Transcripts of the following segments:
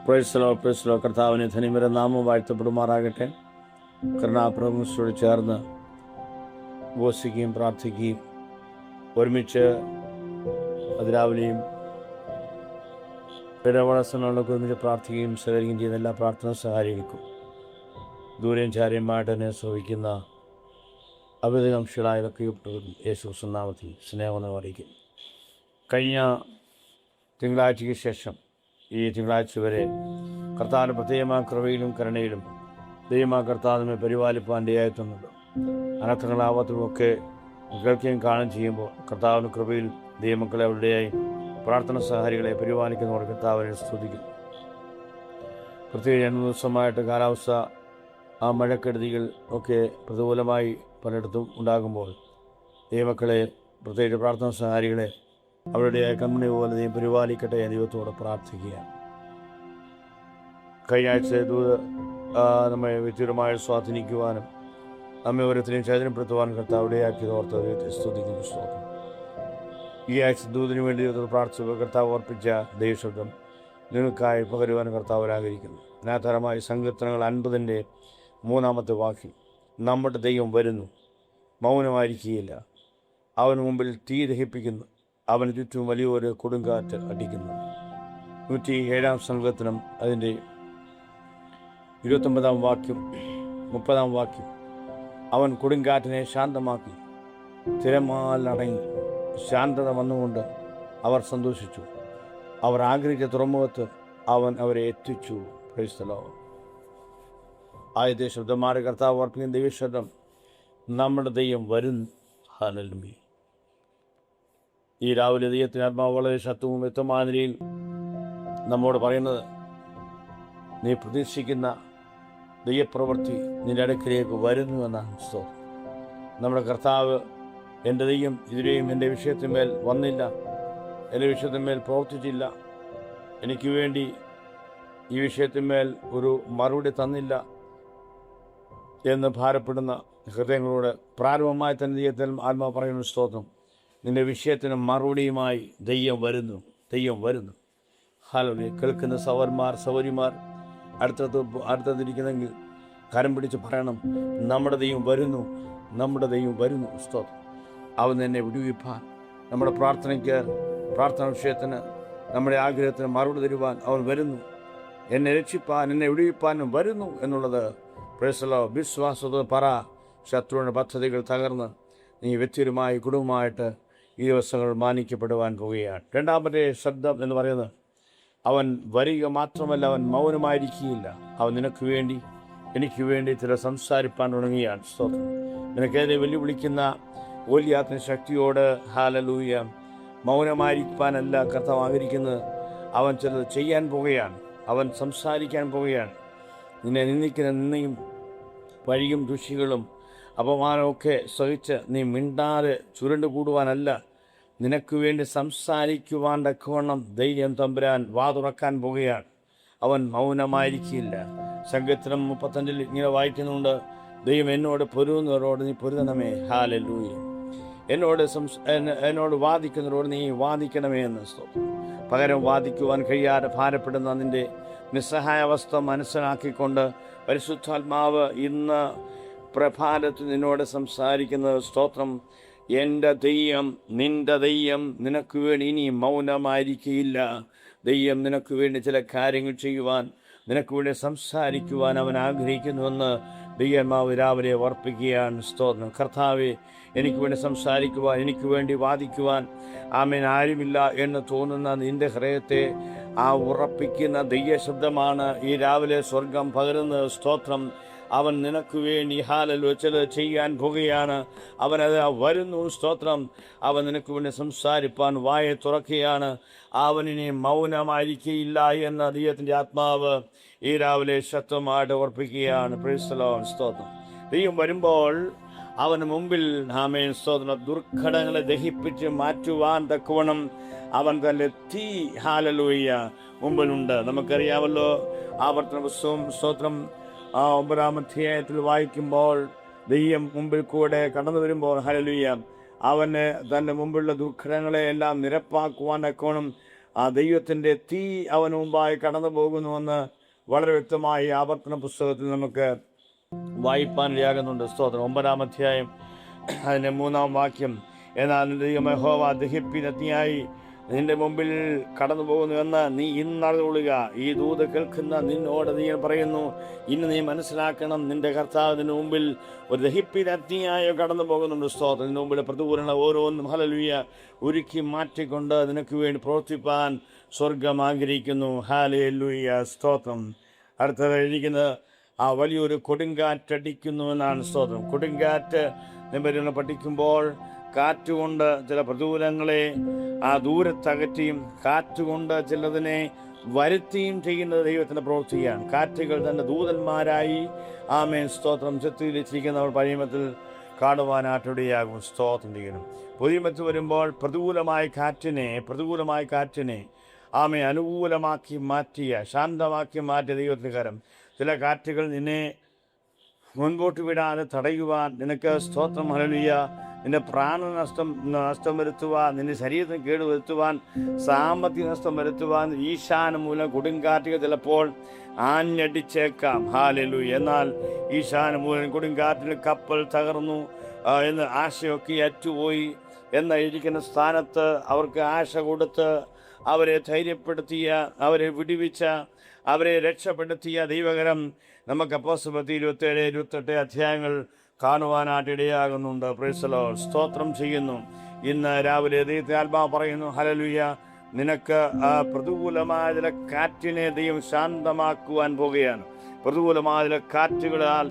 Price law കർത്താവിനെ ധനിമര നാമം വാഴ്ത്തപ്പെടുമാറാകട്ടെ. കരുണാപ്രഭുത്തോട് ചേർന്ന് ഉപവസിക്കുകയും പ്രാർത്ഥിക്കുകയും ഒരുമിച്ച് അതിരാവിലെയും പിഴവളസനങ്ങളൊക്കെ ഒരുമിച്ച് പ്രാർത്ഥിക്കുകയും സഹകരിക്കുകയും ചെയ്യുന്ന എല്ലാ പ്രാർത്ഥന സഹായിക്കും. ദൂരെയും ചാര്യമായിട്ട് എന്നെ ശ്രമിക്കുന്ന അഭിതംശികളായതൊക്കെ യേശു നാമത്തിൽ സ്നേഹമെന്ന് അറിയിക്കുന്നു. കഴിഞ്ഞ തിങ്കളാഴ്ചയ്ക്ക് ശേഷം ഈ തിങ്കളാഴ്ച വരെ കർത്താവിൻ്റെ പ്രത്യേകമായ കൃപയിലും കരുണയിലും ദൈവമായ കർത്താവിനെ പരിപാലിപ്പാൻ ഇടയായിട്ടുണ്ട്. അനർത്ഥങ്ങളാവാത്തതുമൊക്കെ കേൾക്കുകയും കാണുകയും ചെയ്യുമ്പോൾ കർത്താവിൻ്റെ കൃപയിൽ ദൈവമക്കളെ അവരുടെയായി പ്രാർത്ഥന സഹാരികളെ പരിപാലിക്കുന്നവർ കർത്താവിനെ സ്തുതിക്കുന്നു. പ്രത്യേകിച്ച് 2 ദിവസമായിട്ട് കാലാവസ്ഥ ആ മഴക്കെടുതികൾ ഒക്കെ പ്രതികൂലമായി പലയിടത്തും ഉണ്ടാകുമ്പോൾ ദൈവമക്കളെ പ്രത്യേകിച്ച് പ്രാർത്ഥന സഹാരികളെ അവരുടെ കമ്പനി പോലെ ദൈവം പരിപാലിക്കട്ടെ ദൈവത്തോട് പ്രാർത്ഥിക്കുകയാണ്. കഴിഞ്ഞ ആഴ്ച നമ്മെ വ്യക്തിപരമായി സ്വാധീനിക്കുവാനും നമ്മെ ഓരോരുത്തരെയും ചൈതന്യപ്പെടുത്തുവാനും കർത്താവിടെ ആക്കിയത് ഓർത്ത് ദൈവത്തെ സ്തുതിക്കുന്നു. സ്തോത്രം. ഈ ആഴ്ച ദൂതിനു വേണ്ടി ദൈവത്തോട് പ്രാർത്ഥിച്ച കർത്താവ് ഓർപ്പിച്ച ദൈവശബ്ദം നിങ്ങൾക്കായി പകരുവാനും കർത്താവ് ആഗ്രഹിക്കുന്നു. അനാഥരമായ സങ്കീർത്തനങ്ങൾ 50-ന്റെ 3-ാമത്തെ വാക്യം, നമ്മുടെ ദൈവം വരുന്നു, മൗനമായിരിക്കുകയില്ല, അവന് മുമ്പിൽ തീ ദഹിപ്പിക്കുന്നു, അവന് ചുറ്റും വലിയൊരു കൊടുങ്കാറ്റ് അടിക്കുന്നു. 107-ാം സങ്കീർത്തനം അതിൻ്റെ 29-ാം വാക്യം 30-ാം വാക്യം, അവൻ കൊടുങ്കാറ്റിനെ ശാന്തമാക്കി, തിരമാലടങ്ങി, ശാന്തത വന്നുകൊണ്ട് അവർ സന്തോഷിച്ചു, അവർ ആഗ്രഹിച്ച തുറമുഖത്ത് അവൻ അവരെ എത്തിച്ചു. Price the Lord. ആദ്യത്തെ ശബ്ദമാരെ കർത്താവ് ഓർപ്പിക്കുന്ന ദൈവശബ്ദം, നമ്മുടെ ദൈവം വരുന്നു. ഹല്ലേലൂയ. ഈ രാവിലെ ദൈവത്തിന് ആത്മാവ് വളരെ ശക്തവും വ്യക്തമായ നിലയിൽ നമ്മോട് പറയുന്നത്, നീ പ്രതീക്ഷിക്കുന്ന ദൈവപ്രവൃത്തി നിന്റെ അടുക്കിലേക്ക് വരുന്നു എന്നാണ്. നമ്മുടെ കർത്താവ്, എൻ്റെ ദൈവം ഇതിലെയും എൻ്റെ വിഷയത്തിന്മേൽ വന്നില്ല, എൻ്റെ വിഷയത്തിന്മേൽ പ്രവർത്തിച്ചില്ല, എനിക്ക് വേണ്ടി ഈ വിഷയത്തിന്മേൽ ഒരു മറുപടി തന്നില്ല എന്ന് ഭാരപ്പെടുന്ന ഹൃദയങ്ങളോട് പ്രാരംഭമായി തന്നെ ദൈവത്തിൽ ആത്മാവ് പറയുന്ന സ്തോത്രം, നിന്റെ വിഷയത്തിന് മറുപടിയുമായി ദൈവം വരുന്നു, ദൈവം വരുന്നു. ഹല്ലേലൂയ. കേൾക്കുന്ന സഹോദരിമാർ അടുത്തതിരിക്കുന്നെങ്കിൽ കരം പിടിച്ച് പറയണം, നമ്മുടെ ദൈവം വരുന്നു, നമ്മുടെ ദൈവം വരുന്നു. സ്തോത്രം. അവൻ എന്നെ വിടുവിപ്പാൻ, നമ്മുടെ പ്രാർത്ഥന വിഷയത്തിന്, നമ്മുടെ ആഗ്രഹത്തിന് മറുപടി തരുവാൻ അവൻ വരുന്നു, എന്നെ രക്ഷിപ്പാൻ, എന്നെ വിടുവിപ്പാനും വരുന്നു എന്നുള്ളത് പ്രേസലോ വിശ്വാസത്തോടെ പറ. ശത്രുവിൻ്റെ പദ്ധതികൾ തകർന്ന് നീ വ്യക്തിപരമായി കുടുംബമായിട്ട് ഈ ദിവസങ്ങൾ മാനിക്കപ്പെടുവാൻ പോവുകയാണ്. 2-ാമത്തെ ശബ്ദം എന്ന് പറയുന്നത്, അവൻ വരിക മാത്രമല്ല, അവൻ മൗനമായിരിക്കുകയില്ല, അവൻ നിനക്ക് വേണ്ടി എനിക്ക് വേണ്ടി ചില സംസാരിപ്പാൻ തുടങ്ങുകയാണ്. സ്തോത്രം. നിനക്കെതിരെ വെല്ലുവിളിക്കുന്ന ഗോലിയാത്തിൻ്റെ ശക്തിയോട് ഹല്ലേലൂയ മൗനമായിരിക്കാനല്ല കർത്താവ് ആഗ്രഹിക്കുന്നത്, അവൻ ചിലത് ചെയ്യാൻ പോവുകയാണ്, അവൻ സംസാരിക്കാൻ പോവുകയാണ്. നിന്നെ നിന്ദിക്കുന്ന നിന്നയും വഴിയും ദുഷികളും അപമാനമൊക്കെ സഹിച്ച് നീ മിണ്ടാതെ ചുരുണ്ടു കൂടുവാനല്ല, നിനക്ക് വേണ്ടി സംസാരിക്കുവാൻ തക്കവണ്ണം ദൈവം തമ്പുരാൻ വാതുറക്കാൻ പോവുകയാണ്. അവൻ മൗനമായിരിക്കില്ല. സങ്കീർത്തനം 35 ഇങ്ങനെ വായിക്കുന്നുണ്ട്, ദൈവം എന്നോട് പൊരുതുന്നവരോട് നീ പൊരുതണമേ. ഹല്ലേലൂയ. എന്നോട് വാദിക്കുന്നവരോട് നീ വാദിക്കണമേ എന്ന്. പകരം വാദിക്കുവാൻ കഴിയാതെ ഭാരപ്പെടുന്ന നിൻ്റെ നിസ്സഹായാവസ്ഥ മനസ്സിലാക്കിക്കൊണ്ട് പരിശുദ്ധാത്മാവ് ഇന്ന് പ്രഭാതത്തിൽ നിന്നോട് സംസാരിക്കുന്നത്, സ്തോത്രം, എൻ്റെ ദൈവം, നിൻ്റെ ദൈവം നിനക്ക് വേണ്ടി ഇനി മൗനമായിരിക്കുകയില്ല. ദൈവം നിനക്ക് വേണ്ടി ചില കാര്യങ്ങൾ ചെയ്യുവാൻ, നിനക്ക് വേണ്ടി സംസാരിക്കുവാൻ അവൻ ആഗ്രഹിക്കുന്നുവെന്ന് ദൈവമാവ് രാവിലെ ഓർപ്പിക്കുകയാണ്. സ്തോത്രം. കർത്താവേ, എനിക്ക് വേണ്ടി സംസാരിക്കുവാൻ, എനിക്ക് വേണ്ടി വാദിക്കുവാൻ ആമേൻ ആരുമില്ല എന്ന് തോന്നുന്ന നിൻ്റെ ഹൃദയത്തെ ഉറപ്പിക്കുന്ന ദൈവശബ്ദമാണ് ഈ രാവിലെ സ്വർഗം പകരുന്നത്. സ്തോത്രം. അവൻ നിനക്ക് വേണ്ടി ഹല്ലേലൂയ ചിലത് ചെയ്യാൻ പോകുകയാണ്. അവനത് വരുന്നു. സ്തോത്രം. അവൻ നിനക്ക് വേണ്ടി സംസാരിപ്പാൻ വായെ തുറക്കുകയാണ്. അവനിനി മൗനമായിരിക്കുകയില്ല എന്ന ദൈവത്തിൻ്റെ ആത്മാവ് ഈ രാവിലെ ശക്തമായിട്ട് ഓർപ്പിക്കുകയാണ്. Price the Lord. സ്തോത്രം. ദൈവം വരുമ്പോൾ അവന് മുമ്പിൽ ആമേൻ സ്തോത്രം ദുർഘടങ്ങളെ ദഹിപ്പിച്ച് മാറ്റുവാൻ തക്കവണ്ണം അവൻ തൻ്റെ തീ ഹല്ലേലൂയ മുമ്പിലുണ്ട്. നമുക്കറിയാമല്ലോ, ആവർത്തന പുസ്തകം സ്തോത്രം 9-ാം അധ്യായത്തിൽ വായിക്കുമ്പോൾ ദൈവം മുമ്പിൽ കൂടെ കടന്നു വരുമ്പോൾ ഹല്ലേലൂയ അവന് തൻ്റെ മുമ്പിലുള്ള ദുർഘടങ്ങളെ എല്ലാം നിരപ്പാക്കുവാൻ തക്കവണ്ണം ആ ദൈവത്തിൻ്റെ തീ അവന് മുമ്പായി കടന്നു പോകുന്നുവെന്ന് വളരെ വ്യക്തമായി ആവർത്തന പുസ്തകത്തിൽ നമുക്ക് വായിപ്പാനിടയാകുന്നുണ്ട്. സ്തോത്രം. 9-ാം അധ്യായം അതിൻ്റെ 3-ാം വാക്യം. എന്നാൽ ദൈവം യഹോവ ദഹിപ്പിനത്തിയായി നിന്റെ മുമ്പിൽ കടന്നു പോകുന്നു എന്ന് നീ ഇന്നറിഞ്ഞുകൊള്ളുക. ഈ ദൂത് കേൾക്കുന്ന നിന്നോട് നീ പറയുന്നു, ഇന്ന് നീ മനസ്സിലാക്കണം, നിന്റെ കർത്താവിന് മുമ്പിൽ ഒരു ദഹിപ്പിനഗ്നിയായി കടന്നു പോകുന്നുണ്ട്. സ്തോത്രം. നിന്റെ മുമ്പിൽ പ്രതികൂലങ്ങൾ ഓരോന്നും ഹല്ലേലൂയ ഒരുക്കി മാറ്റിക്കൊണ്ട് നിനക്ക് വേണ്ടി പ്രവർത്തിപ്പാൻ സ്വർഗം ആഗ്രഹിക്കുന്നു. ഹല്ലേലൂയ. സ്തോത്രം. അടുത്തത് എഴുതിക്കുന്നത് ആ വലിയൊരു കൊടുങ്കാറ്റടിക്കുന്നു എന്നാണ്. സ്തോത്രം. കൊടുങ്കാറ്റ് നിബന്ധന പഠിക്കുമ്പോൾ കാറ്റുകൊണ്ട് ചില പ്രതികൂലങ്ങളെ ദൂരത്തകറ്റിയും കാറ്റുകൊണ്ട് ചിലതിനെ വരുത്തിയും ചെയ്യുന്നത് ദൈവത്തിൻ്റെ പ്രവൃത്തിയാണ്. കാറ്റുകൾ തന്നെ ദൂതന്മാരായി ആമേൻ സ്തോത്രം ചിത്രീകരിച്ചിരിക്കുന്നവർ പഴയമത്തിൽ കാണുവാനായിട്ടിടയാകും. സ്തോത്രം ചെയ്യണം. പുതിയമത്ത് വരുമ്പോൾ പ്രതികൂലമായ കാറ്റിനെ ആമേ അനുകൂലമാക്കി മാറ്റിയ ശാന്തമാക്കി മാറ്റിയ ദൈവത്തിൻ്റെ കരം. ചില കാറ്റുകൾ നിന്നെ മുൻപോട്ട് വിടാതെ തടയുവാൻ, നിനക്ക് സ്തോത്രം ഹല്ലേലൂയ, നിന്റെ നഷ്ടം വരുത്തുവാൻ, നിന്റെ ശരീരത്തിന് കേടുവരുത്തുവാൻ, സാമ്പത്തിക നഷ്ടം വരുത്തുവാൻ ഈശാന മൂലം കൊടുങ്കാറ്റുകൾ ചിലപ്പോൾ ആഞ്ഞടിച്ചേക്കാം. ഹല്ലേലൂയ. എന്നാൽ ഈശാന മൂലം കൊടുങ്കാറ്റിൽ കപ്പൽ തകർന്നു എന്ന് ആശയൊക്കെ അറ്റുപോയി ഇരിക്കുന്ന സ്ഥാനത്ത് അവർക്ക് ആശ കൊടുത്ത് അവരെ ധൈര്യപ്പെടുത്തിയ, അവരെ വിടുവിച്ച, അവരെ രക്ഷപ്പെടുത്തിയ ദൈവകരം നമുക്ക് അപ്പോസ്തലപ്രവൃത്തി 27-28 അധ്യായങ്ങൾ കാണുവാനായിട്ട് ഇടയാകുന്നുണ്ട്. Price the Lord. സ്തോത്രം ചെയ്യുന്നു. ഇന്ന് രാവിലെ ദൈവത്തെ ആത്മാവ് പറയുന്നു, ഹല്ലേലൂയ, നിനക്ക് പ്രതികൂലമായ ചില കാറ്റിനെ ദൈവം ശാന്തമാക്കുവാൻ പോകുകയാണ്. പ്രതികൂലമായ ചില കാറ്റുകളാൽ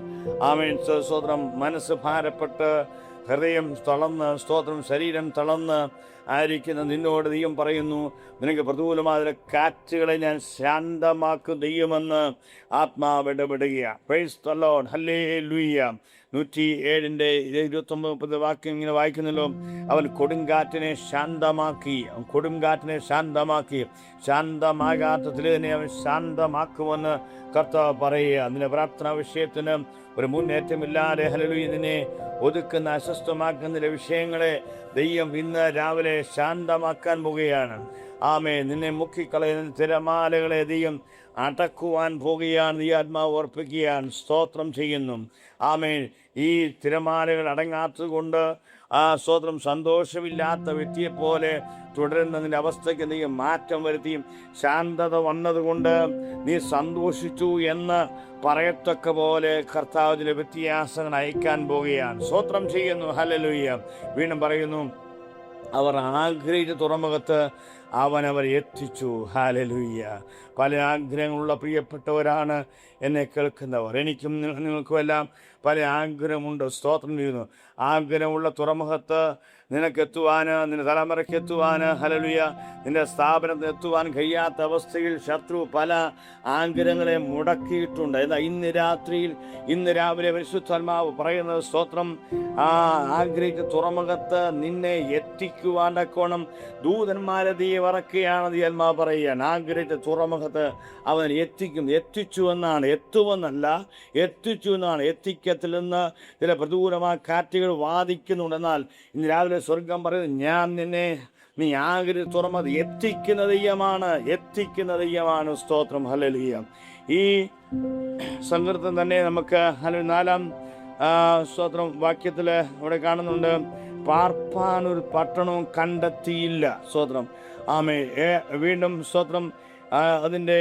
ആമേൻ സ്തോത്രം മനസ്സ് ഭാരപ്പെട്ട് ഹൃദയം തളർന്ന് സ്തോത്രം ശരീരം തളർന്ന് ആയിരിക്കുന്ന നിന്നോട് ദൈവം പറയുന്നു, നിനക്ക് പ്രതികൂലമായ കാറ്റുകളെ ഞാൻ ശാന്തമാക്കും ദൈവമെന്ന് ആത്മാവ് ഇടപെടുകയാണ്. Praise the lord. ഹല്ലേലൂയ. 107-29 വാക്യം ഇങ്ങനെ വായിക്കുന്നല്ലോ. അവൻ കൊടുങ്കാറ്റിനെ ശാന്തമാക്കി ശാന്തമാകാത്തതിൽ തന്നെ അവൻ ശാന്തമാക്കുമെന്ന് കർത്താവ് പറയുക. നിന്റെ പ്രാർത്ഥനാ വിഷയത്തിന് ഒരു മുന്നേറ്റമില്ലാതെ ഹല്ലേലൂയ നിന്നെ ഒതുക്കുന്ന അസ്വസ്ഥമാക്കുന്ന വിഷയങ്ങളെ ദൈവം ഇന്ന് രാവിലെ ശാന്തമാക്കാൻ പോകുകയാണ്. ആമേൻ. നിന്നെ മുക്കിക്കളയുന്ന തിരമാലകളെ ദൈവം അടക്കുവാൻ പോകുകയാണ്. ഈ ആത്മാവ് ഓർപ്പിക്കുകയാണ്. സ്തോത്രം ചെയ്യുന്നു. ആമേൻ. ഈ തിരമാലകൾ അടങ്ങാത്തത് കൊണ്ട് സ്തോത്രം സന്തോഷമില്ലാത്ത വ്യക്തിയെപ്പോലെ തുടരുന്നതിൻ്റെ അവസ്ഥയ്ക്ക് നീ മാറ്റം വരുത്തിയും ശാന്തത വന്നതുകൊണ്ട് നീ സന്തോഷിച്ചു എന്ന് പറയത്തക്ക പോലെ കർത്താവിൻ്റെ വ്യത്യാസങ്ങൾ അയക്കാൻ പോവുകയാണ്. സ്തോത്രം ചെയ്യുന്നു. ഹല്ലേലൂയ. വീണ്ടും പറയുന്നു, അവർ ആഗ്രഹിച്ച തുറമുഖത്ത് അവരെ എത്തിച്ചു. ഹല്ലേലൂയ. പല ആഗ്രഹങ്ങളുള്ള പ്രിയപ്പെട്ടവരാണ് എന്നെ കേൾക്കുന്നവർ. എനിക്കും നിങ്ങൾക്കുമെല്ലാം പല ആഗ്രഹമുണ്ട്. സ്തോത്രം ചെയ്യുന്നു. ആഗ്രഹമുള്ള തുറമുഖത്ത് നിനക്കെത്തുവാൻ, നിന്റെ തലമുറയ്ക്ക് എത്തുവാൻ, ഹല്ലേലൂയ, നിന്റെ സ്ഥാപനത്തിന് എത്തുവാൻ കഴിയാത്ത അവസ്ഥയിൽ ശത്രു പല ആഗ്രഹങ്ങളെ മുടക്കിയിട്ടുണ്ട്. എന്നാൽ ഇന്ന് രാവിലെ പരിശുദ്ധാത്മാവ് പറയുന്നത് സ്തോത്രം ആഗ്രഹിച്ച തുറമുഖത്ത് നിന്നെ എത്തിക്കുവാൻ തക്കോണം ദൂതന്മാരെ ഇറക്കുകയാണ്. ആത്മാവ് പറയുകയാണ്, ആഗ്രഹിച്ച തുറമുഖത്ത് അവൻ എത്തിച്ചു എന്നാണ്, എത്തിച്ചു എന്നാണ്. എത്തിക്കത്തിൽ നിന്ന് ചില പ്രതികൂലമായ കാറ്റുകൾ വാദിക്കുന്നുണ്ട്. എന്നാൽ ഇന്ന് രാവിലെ സ്വർഗം പറയുന്നത്, നീ ആഗ്രഹിച്ച തുറമുഖത്ത് എത്തിക്കുന്ന ദൈവമാണ്. സ്തോത്രം. ഹല്ലേലൂയ. ഈ സങ്കീർത്തനം തന്നെ നമുക്ക് 4-ാം സ്തോത്രം വാക്യത്തിൽ ഇവിടെ കാണുന്നുണ്ട്, പാർപ്പാൻ ഒരു പട്ടണവും കണ്ടെത്തിയില്ല. സ്തോത്രം. ആമേ. വീണ്ടും സ്തോത്രം അതിൻ്റെ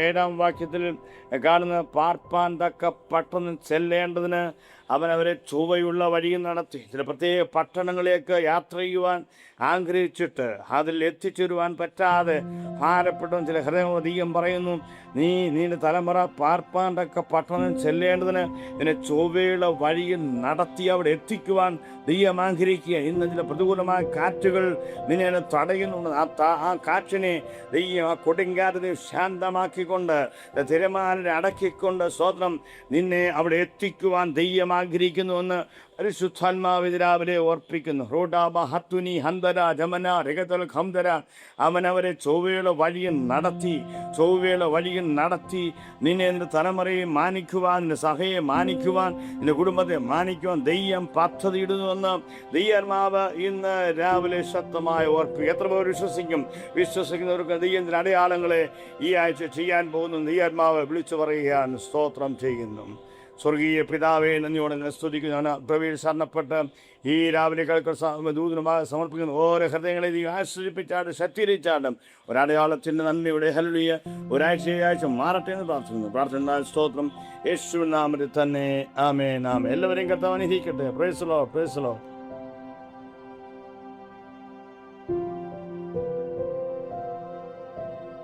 7-ാം വാക്യത്തിൽ കാണുന്ന, പാർപ്പാൻ തക്ക പട്ടണം ചെല്ലേണ്ടതിന് അവരെ ചൊവ്വയുള്ള വഴിയും നടത്തി. ചില പ്രത്യേക പട്ടണങ്ങളിലേക്ക് യാത്ര ചെയ്യുവാൻ ആഗ്രഹിച്ചിട്ട് അതിൽ എത്തിച്ചേരുവാൻ പറ്റാതെ ഭാരപ്പെട്ട ചില ഹൃദയങ്ങൾ ദൈവം പറയുന്നു, നിന്റെ തലമുറ പാർപ്പാൻ തക്ക പട്ടണം ചെല്ലേണ്ടതിന് നിന്നെ ചൊവ്വയുള്ള വഴിയിൽ നടത്തി അവിടെ എത്തിക്കുവാൻ ദൈവം ആഗ്രഹിക്കുക. ഇന്ന് ചില പ്രതികൂലമായ കാറ്റുകൾ നിന്നെ തടയുന്നുണ്ട്. ആ കാറ്റിനെ ദൈവം, ആ കൊടുങ്കാറ്റിനെ ശാന്തമാക്കിക്കൊണ്ട് തിരമാലിനെ അടക്കിക്കൊണ്ട് സ്തോത്രം നിന്നെ അവിടെ എത്തിക്കുവാൻ ദൈവം ആഗ്രഹിക്കുന്നുവെന്ന് പരിശുദ്ധാത്മാവ് രാവിലെ ഓർപ്പിക്കുന്നു. റോഡാബ ഹത്തുനി ഹന്തര ജമന രഗതൽ ഖംദര. അവനവരെ ചൊവ്വയുടെ വഴിയിൽ നടത്തി നിന്നെ നിന്റെ തലമുറയെ മാനിക്കുവാൻ, നിന്റെ സഹയെ മാനിക്കുവാൻ, നിന്റെ കുടുംബത്തെ മാനിക്കുവാൻ ദൈവം പദ്ധതിയിടുന്നുവെന്ന് ദൈവാത്മാവ് ഇന്ന് രാവിലെ ശക്തമായി ഓർപ്പിക്കും. എത്ര പേർ വിശ്വസിക്കുന്നവർക്ക് ദൈവത്തിൻ്റെ അടയാളങ്ങളെ ഈ ആഴ്ച ചെയ്യാൻ പോകുന്നു ദൈവാത്മാവ് വിളിച്ചു പറയുകയാണ്. സ്തോത്രം ചെയ്യുന്നു. സ്വർഗീയ പിതാവേ, നന്ദിയോടെ സ്തുതിക്കുന്നു. പ്രവീൺ ശരണപ്പെട്ട് ഈ രാവിലെ കേൾക്കുന്ന ദൂതനുമായി സമർപ്പിക്കുന്ന ഓരോ ഹൃദയങ്ങളെ ആശ്രയിപ്പിച്ചാണ്ട് ശക്തീകരിച്ചാണ്ടും ഒരടയാളത്തിൻ്റെ നന്ദിയുടെ ഹല്ലേലൂയ ഒരാഴ്ച മാറട്ടെ എന്ന് പ്രാർത്ഥിക്കുന്നു. സ്തോത്രം യേശുവിൻ നാമത്തിൽ തന്നെ. ആമേൻ. എല്ലാവരെയും കർത്താവ് അനുഗ്രഹിക്കട്ടെ. Price the Lord.